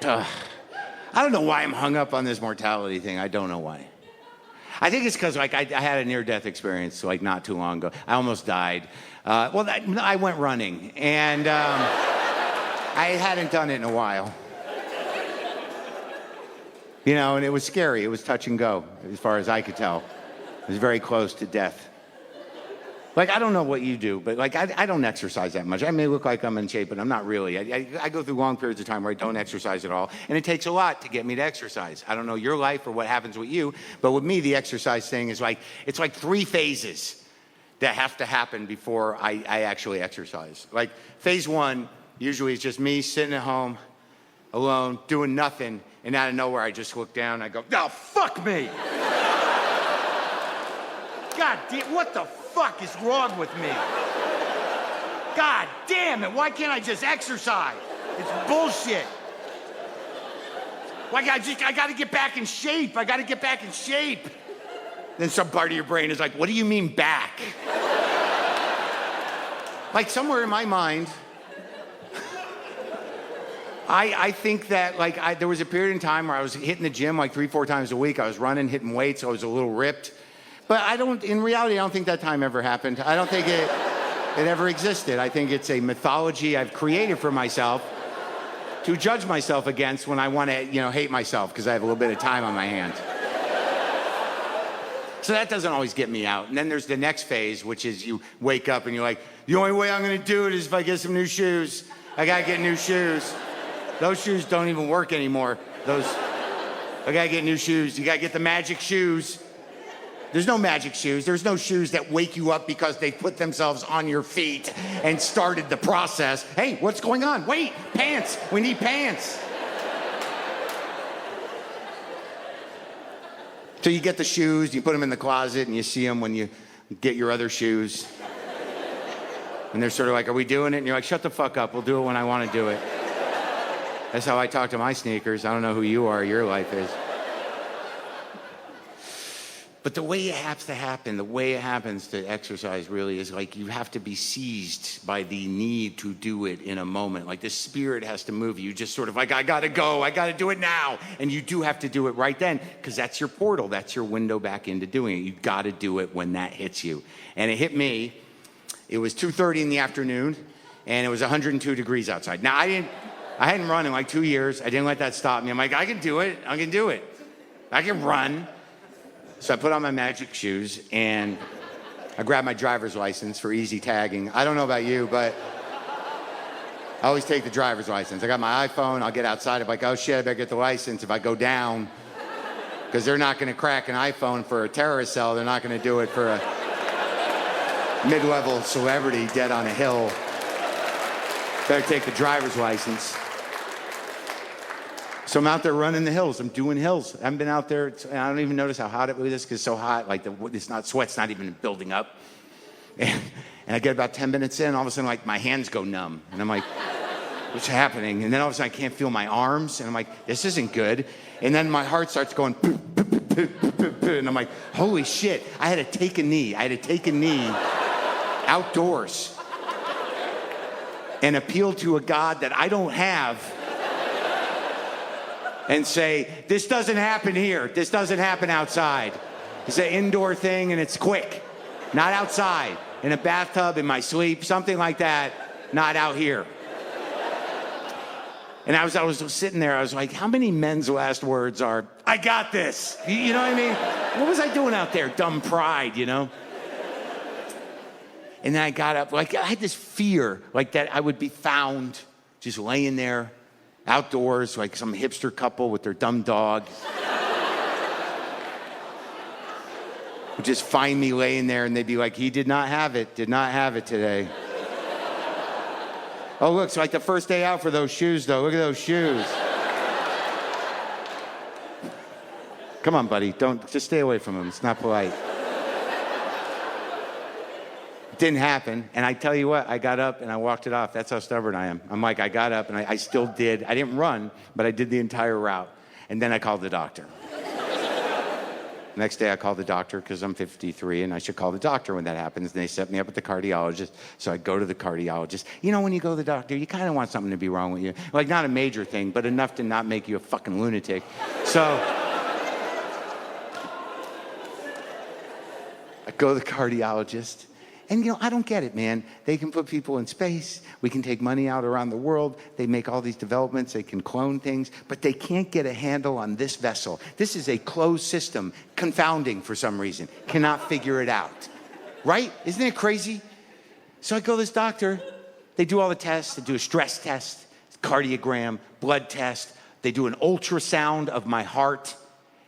I don't know why I'm hung up on this mortality thing. I don't know why. I think it's because like I had a near-death experience like not too long ago. I almost died. I went running, and I hadn't done it in a while. You know, and it was scary. It was touch and go, as far as I could tell. It was very close to death. Like, I don't know what you do, but like I don't exercise that much. I may look like I'm in shape, but I'm not really. I go through long periods of time where I don't exercise at all, and it takes a lot to get me to exercise. I don't know your life or what happens with you, but with me, the exercise thing is like, it's like 3 phases that have to happen before I actually exercise. Like, phase 1 usually is just me sitting at home, alone, doing nothing, and out of nowhere, I just look down, and I go, oh, fuck me! God damn, what the fuck is wrong with me? God damn it, why can't I just exercise? It's bullshit. Like, I gotta get back in shape. I gotta get back in shape. Then some part of your brain is like, what do you mean back? Like, somewhere in my mind, I think that, like, there was a period in time where I was hitting the gym like 3-4 times a week. I was running, hitting weights. I was a little ripped. But in reality, I don't think that time ever happened. I don't think it ever existed. I think it's a mythology I've created for myself to judge myself against when I want to, hate myself because I have a little bit of time on my hands. So that doesn't always get me out. And then there's the next phase, which is you wake up and you're like, the only way I'm going to do it is if I get some new shoes. I got to get new shoes. Those shoes don't even work anymore. I got to get new shoes. You got to get the magic shoes. There's no magic shoes. There's no shoes that wake you up because they put themselves on your feet and started the process. Hey, what's going on? Wait, pants. We need pants. So you get the shoes, you put them in the closet, and you see them when you get your other shoes. And they're sort of like, are we doing it? And you're like, shut the fuck up. We'll do it when I want to do it. That's how I talk to my sneakers. I don't know who you are, your life is. But the way it has to happen, the way it happens to exercise really is like you have to be seized by the need to do it in a moment. Like the spirit has to move you. Just sort of like, I gotta go, I gotta do it now. And you do have to do it right then because that's your portal. That's your window back into doing it. You gotta do it when that hits you. And it hit me. It was 2:30 in the afternoon and it was 102 degrees outside. Now I hadn't run in like 2 years. I didn't let that stop me. I'm like, I can do it. I can do it. I can run. So I put on my magic shoes and I grabbed my driver's license for easy tagging. I don't know about you, but I always take the driver's license. I got my iPhone. I'll get outside. I'm like, oh shit, I better get the license if I go down. Because they're not going to crack an iPhone for a terrorist cell. They're not going to do it for a mid-level celebrity dead on a hill. Better take the driver's license. So I'm out there running the hills. I'm doing hills. I haven't been out there. I don't even notice how hot it is because it's so hot. Like sweat's not even building up. And I get about 10 minutes in, all of a sudden, like my hands go numb, and I'm like, what's happening? And then all of a sudden, I can't feel my arms, and I'm like, this isn't good. And then my heart starts going, and I'm like, holy shit! I had to take a knee. Outdoors, and appeal to a God that I don't have. And say, this doesn't happen here. This doesn't happen outside. It's an indoor thing and it's quick. Not outside. In a bathtub, in my sleep, something like that. Not out here. And I was sitting there, I was like, how many men's last words are, I got this? You know what I mean? What was I doing out there? Dumb pride, And then I got up, like I had this fear, like that I would be found just laying there outdoors, like some hipster couple with their dumb dog. Would just find me laying there and they'd be like, he did not have it today. Oh, look, it's like the first day out for those shoes, though. Look at those shoes. Come on, buddy, just stay away from them. It's not polite. Didn't happen, and I tell you what, I got up and I walked it off. That's how stubborn I am. I'm like, I got up and I still did. I didn't run, but I did the entire route, and then I called the doctor. And Next day I called the doctor because I'm 53 and I should call the doctor when that happens. And they set me up with the cardiologist. So I go to the cardiologist. You know, when you go to the doctor, you kind of want something to be wrong with you. Like not a major thing, but enough to not make you a fucking lunatic. So I go to the cardiologist. And, you know, I don't get it, man. They can put people in space. We can take money out around the world. They make all these developments. They can clone things. But they can't get a handle on this vessel. This is a closed system, confounding for some reason. Cannot figure it out. Right? Isn't it crazy? So I go to this doctor. They do all the tests. They do a stress test, cardiogram, blood test. They do an ultrasound of my heart.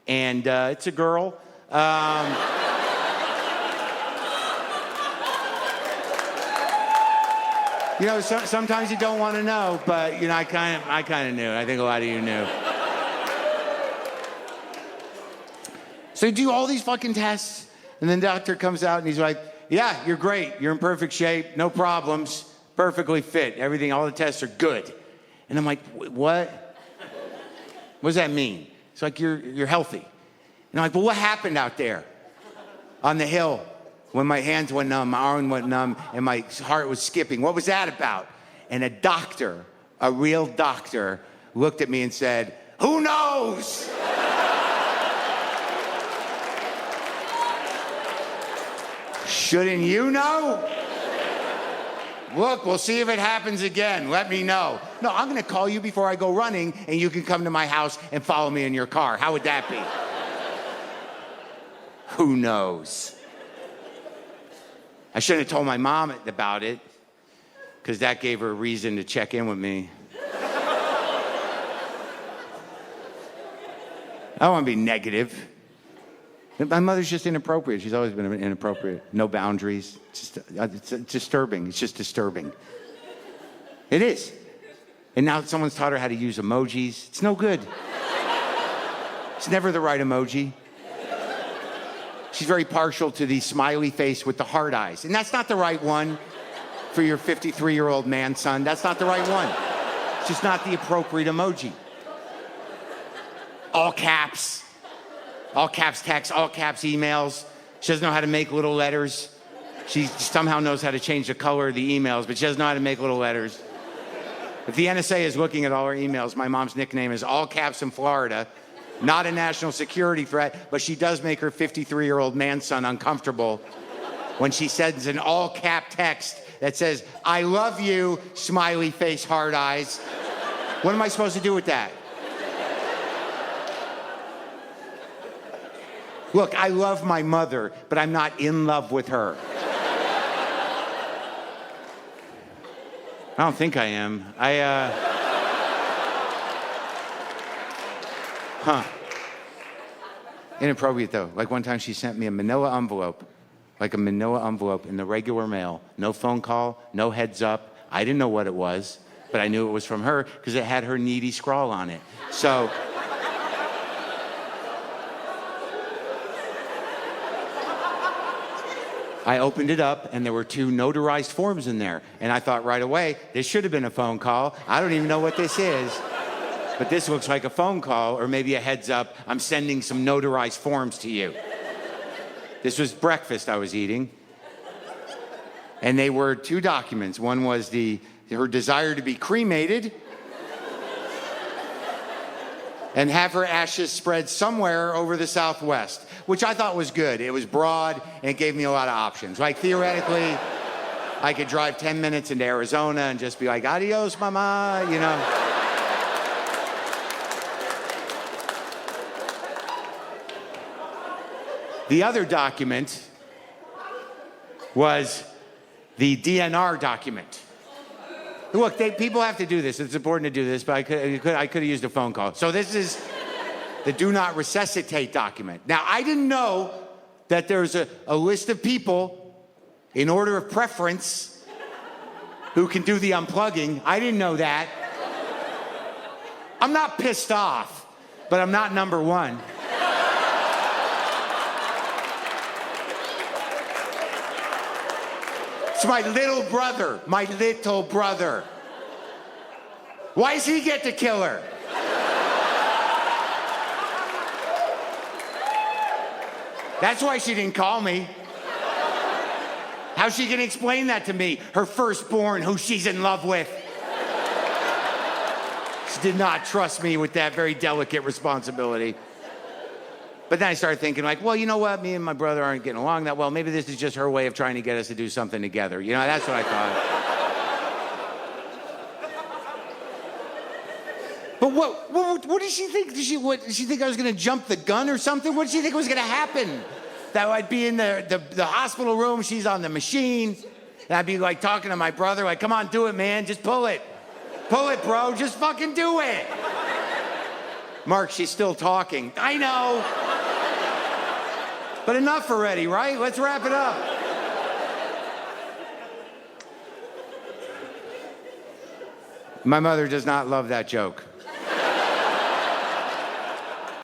And it's a girl. You know, sometimes you don't want to know, but, you know, I kind of knew. I think a lot of you knew. So you do all these fucking tests, and then the doctor comes out and he's like, yeah, you're great. You're in perfect shape. No problems. Perfectly fit. Everything, all the tests are good. And I'm like, what? What does that mean? It's like, you're healthy. And I'm like, well, what happened out there on the hill? When my hands went numb, my arm went numb, and my heart was skipping. What was that about? And a doctor, a real doctor, looked at me and said, who knows? Shouldn't you know? Look, we'll see if it happens again. Let me know. No, I'm going to call you before I go running, and you can come to my house and follow me in your car. How would that be? Who knows? I shouldn't have told my mom about it, because that gave her a reason to check in with me. I don't want to be negative. My mother's just inappropriate. She's always been inappropriate. No boundaries. It's disturbing. It's just disturbing. It is. And now someone's taught her how to use emojis. It's no good. It's never the right emoji. She's very partial to the smiley face with the hard eyes. And that's not the right one for your 53-year-old man son. That's not the right one. It's just not the appropriate emoji. All caps text, all caps emails. She doesn't know how to make little letters. She somehow knows how to change the color of the emails, but she doesn't know how to make little letters. If the NSA is looking at all her emails, my mom's nickname is all caps in Florida. Not a national security threat, but she does make her 53-year-old man son uncomfortable when she sends an all-cap text that says, I love you, smiley face, hard eyes. What am I supposed to do with that? Look, I love my mother, but I'm not in love with her. I don't think I am. Inappropriate, though. Like one time she sent me a manila envelope, in the regular mail. No phone call, no heads up. I didn't know what it was, but I knew it was from her because it had her needy scrawl on it. So I opened it up, and there were 2 notarized forms in there. And I thought right away, this should have been a phone call. I don't even know what this is. But this looks like a phone call, or maybe a heads up. I'm sending some notarized forms to you. This was breakfast I was eating. And they were 2 documents. One was her desire to be cremated and have her ashes spread somewhere over the Southwest, which I thought was good. It was broad, and it gave me a lot of options. Like, theoretically, I could drive 10 minutes into Arizona and just be like, adios, mama, you know. The other document was the DNR document. Look, people have to do this. It's important to do this, but I could have used a phone call. So this is the Do Not Resuscitate document. Now, I didn't know that there's a list of people in order of preference who can do the unplugging. I didn't know that. I'm not pissed off, but I'm not number 1. It's my little brother, Why does he get to kill her? That's why she didn't call me. How's she gonna explain that to me? Her firstborn, who she's in love with. She did not trust me with that very delicate responsibility. But then I started thinking, like, well, you know what? Me and my brother aren't getting along that well. Maybe this is just her way of trying to get us to do something together. You know, that's what I thought. But what did she think? Did she think I was going to jump the gun or something? What did she think was going to happen? That I'd be in the hospital room, she's on the machine, and I'd be like talking to my brother, like, come on, do it, man, just pull it. Pull it, bro, just fucking do it. Mark, she's still talking. I know. But enough already, right? Let's wrap it up. My mother does not love that joke.